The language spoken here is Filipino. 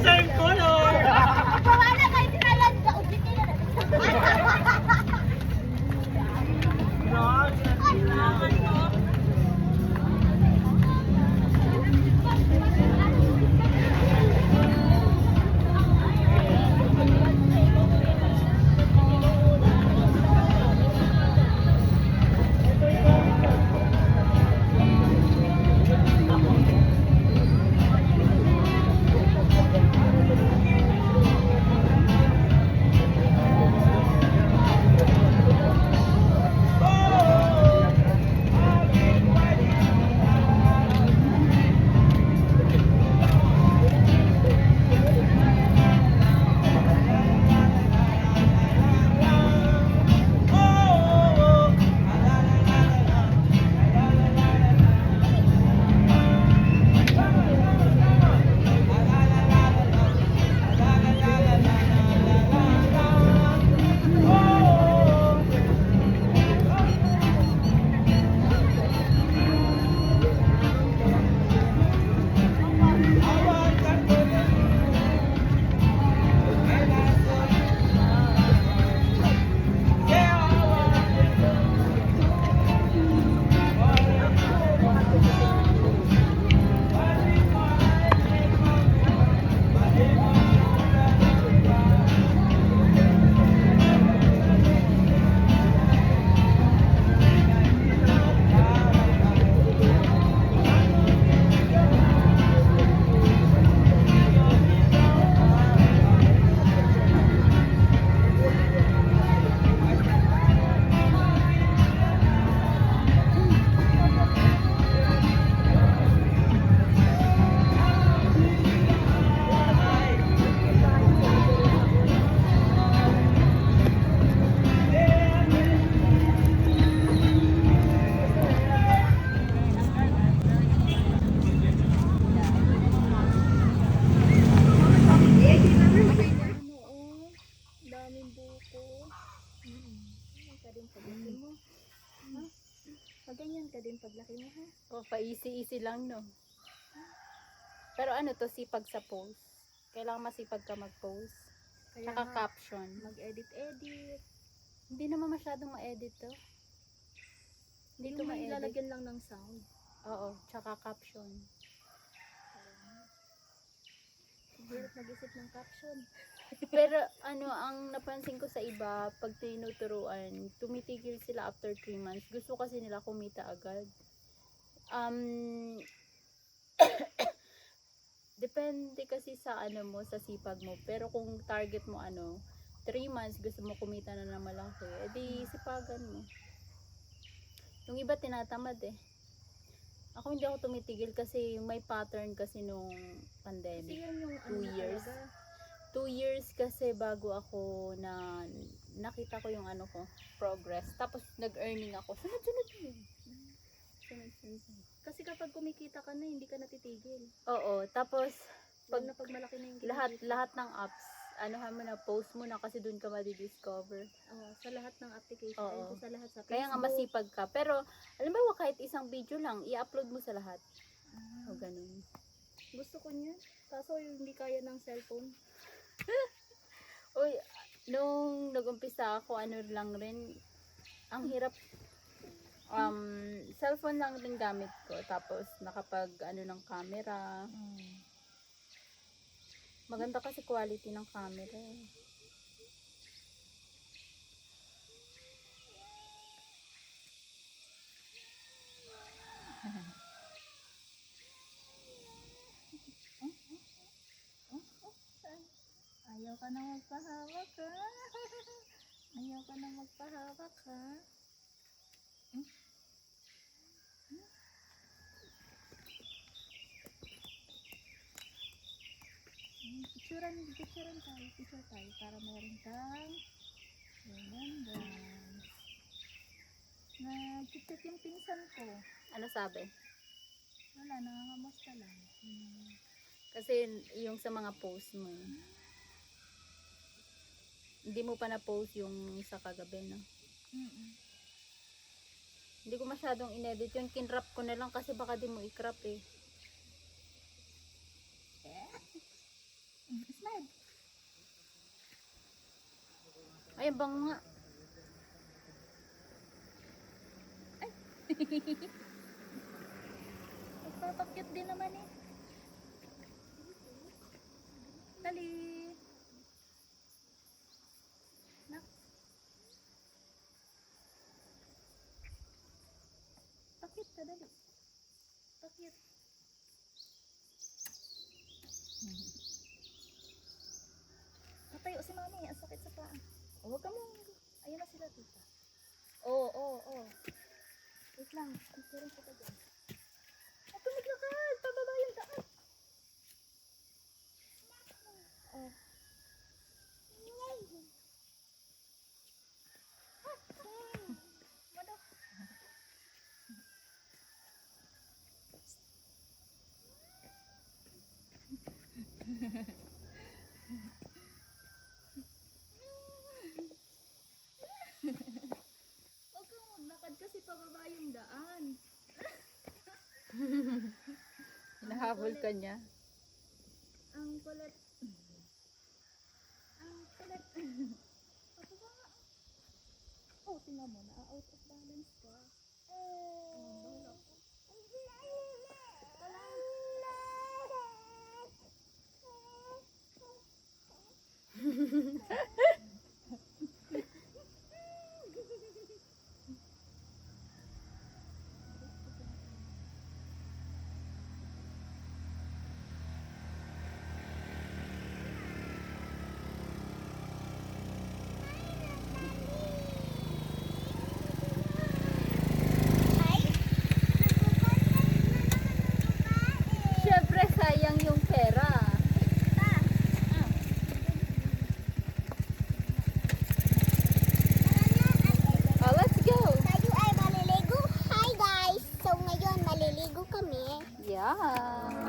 Same color! Wala kayo sinalan ka. Ujit nila na. Daming buko. Kadin paglaki mo. Ha? Maganyan ka din paglaki mo, ha? Oh, pa-easy-easy lang, no? Pero ano to, sipag sa post. Kailangan masipag ka mag-post. Kaya Tsaka nga, caption. mag-edit-edit. Hindi naman masyadong ma-edit to. Hindi to Yung may ma-edit. lalagyan lang ng sound. Oo, tsaka caption. Hirap mag-isip ng caption. Pero ano, ang napansin ko sa iba, pag tinuturuan, tumitigil sila after 3 months. Gusto kasi nila kumita agad. Depende kasi sa ano mo, sa sipag mo. Pero kung target mo 3 months gusto mo kumita na ng malaki, edi sipagan mo. Yung iba tinatamad eh. Ako hindi ako tumitigil kasi may pattern kasi nung Kasi pandemic. yan yung 2 years. talaga. 2 years kasi bago ako na nakita ko yung ko, progress. Tapos nag-earning ako. Sunod-sunod yun. Sunod-sunod. Kasi kapag kumikita ka na, hindi ka natitigil. Oo, tapos Pag na pag malaki na yung lahat kinikita. ng apps, anuhan mo na, post mo na kasi doon ka madi-discover. Sa lahat ng application, Oo. ayun po sa lahat sa Facebook. Kaya nga masipag ka. Pero, alam mo kahit isang video lang, i-upload mo sa lahat. O ganun. Gusto ko niya. Kaso yung hindi kaya ng cellphone. Uy, nung nag-umpisa ako, lang rin, ang hirap, cellphone lang din gamit ko. Tapos, nakapag, ng camera. Maganda kasi quality ng camera. Ayaw ka na magpahawak, ha? Ayaw ka na magpahawak, ha? picturean tayo, picture tayo para meron kang remembrance. Nag-check yung pinsan ko. Ano sabi? Wala, nangangamusta lang. Kasi yung sa mga post mo, hindi mo pa na-post yung sa kagabi, no? Hindi ko masyadong inedit yun. Kinrap ko na lang kasi baka di mo ikrap eh. Smile. Ay, ang bango nga. Magpapakyut din naman eh. Dali. Nak. Pakyut ka, dali. Pakyut. Tatayo si mami, ang sakit sa paa. O, huwag ka mo. Ayun na sila, tita. Oo. Wait lang, picturean ko ka dyan. At tumiglakad, pababa yung daan. Oh. Mano? Huwag kang maglakad kasi pababa yung daan. Hinahabol ka niya. Ang kulit. Ang kulit. Pababa nga. Oh, tingnan mo na. Out of balance ka. Bahala ko. Syempre, sayang yung pera. Oh, let's go. Tayo ay maliligo. Hi guys! So ngayon maliligo kami. Yeah.